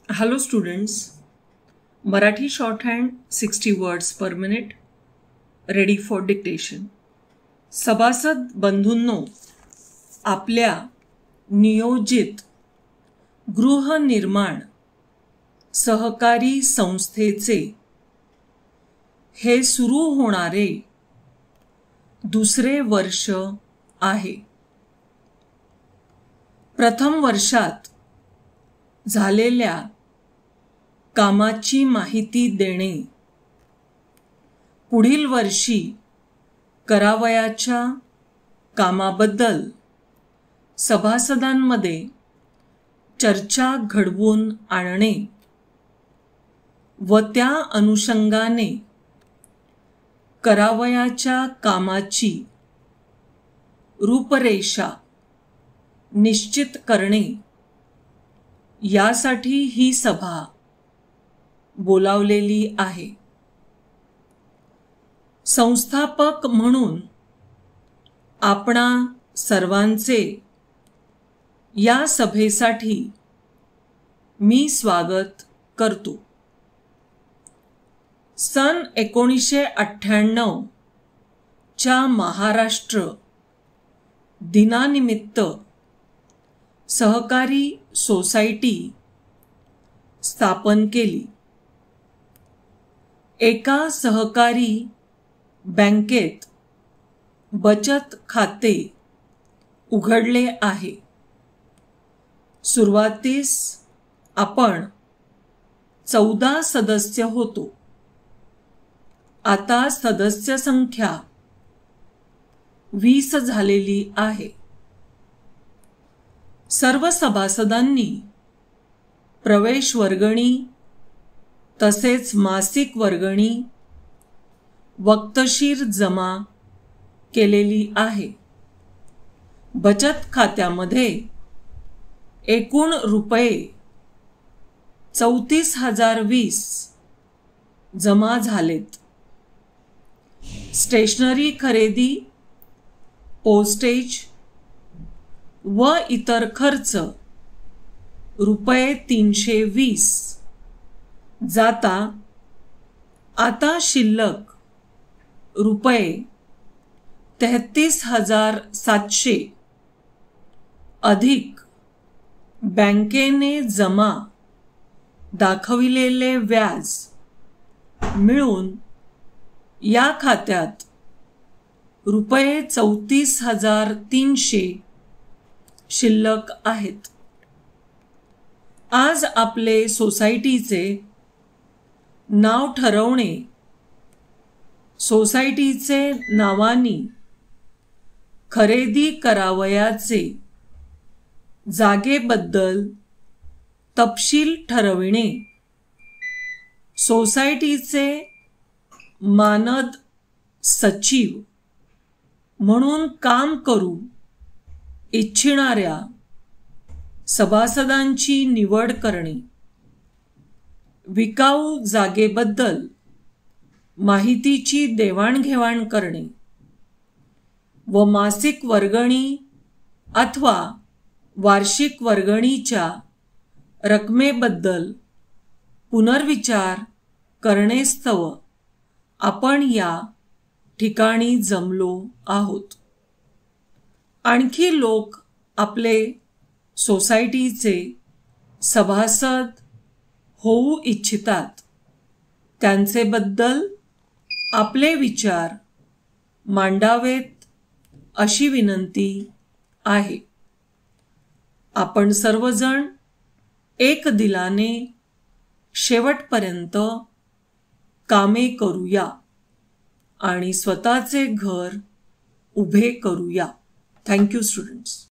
Hello students, Marathi shorthand 60 words per minute, ready for dictation. सभासद बंधूंनो, आपल्या नियोजित गृहनिर्माण सहकारी संस्थेचे हे सुरू होणारे दुसरे वर्ष आहे. प्रथम वर्षात झालेल्या कामाची माहिती देणे, पुढील वर्षी करावयाच्या कामाबद्दल सभासदांमध्ये चर्चा घडवून आणणे व त्या अनुषंगाने करावयाच्या कामाची रूपरेषा निश्चित करणे यासाठी ही सभा बोलावलेली आहे. संस्थापक म्हणून आपणा सर्वांचे या सभेसाठी मी स्वागत करतो. सन 1998 च्या महाराष्ट्र दिनानिमित्त सहकारी सोसायटी स्थापन केली. एका सहकारी बँकेत बचत खाते उघडले आहे. सुरुवातीस आपण 14 सदस्य होतो. आता सदस्य संख्या 20 झालेली आहे. सर्व सभासदांनी प्रवेश वर्गणी तसेच मासिक वर्गणी वक्तशीर जमा केलेली आहे. बचत खात्यामध्ये एकूण रुपये 34,020 जमा झालेत. स्टेशनरी खरेदी, पोस्टेज व इतर खर्च रुपये 320 जाता आता शिल्लक रुपये 33,700 अधिक बँकेने जमा दाखविलेले व्याज मिळून या खात्यात रुपये 34,300 शिल्लक आहेत. आज आपले सोसायटीचे नाव ठरवणे, सोसायटीचे नावानी खरेदी करावयाचे जागेबद्दल तपशील ठरविणे, सोसायटीचे मानद सचिव म्हणून काम करू इच्छिणाऱ्या सभासदांची निवड करणे, विकाऊ जागेबद्दल माहितीची देवाणघेवाण करणे व मासिक वर्गणी अथवा वार्षिक वर्गणीच्या रकमेबद्दल पुनर्विचार करणेस्तव आपण या ठिकाणी जमलो आहोत. आणखी लोक आपले सोसायटीचे सभासद होऊ इच्छितात, त्यांचे बद्दल आपले विचार मांडावेत अशी विनंती आहे. आपण सर्वजण एक दिलाने शेवटपर्यंत कामे करूया आणि स्वतःचे घर उभे करूया. Thank you students.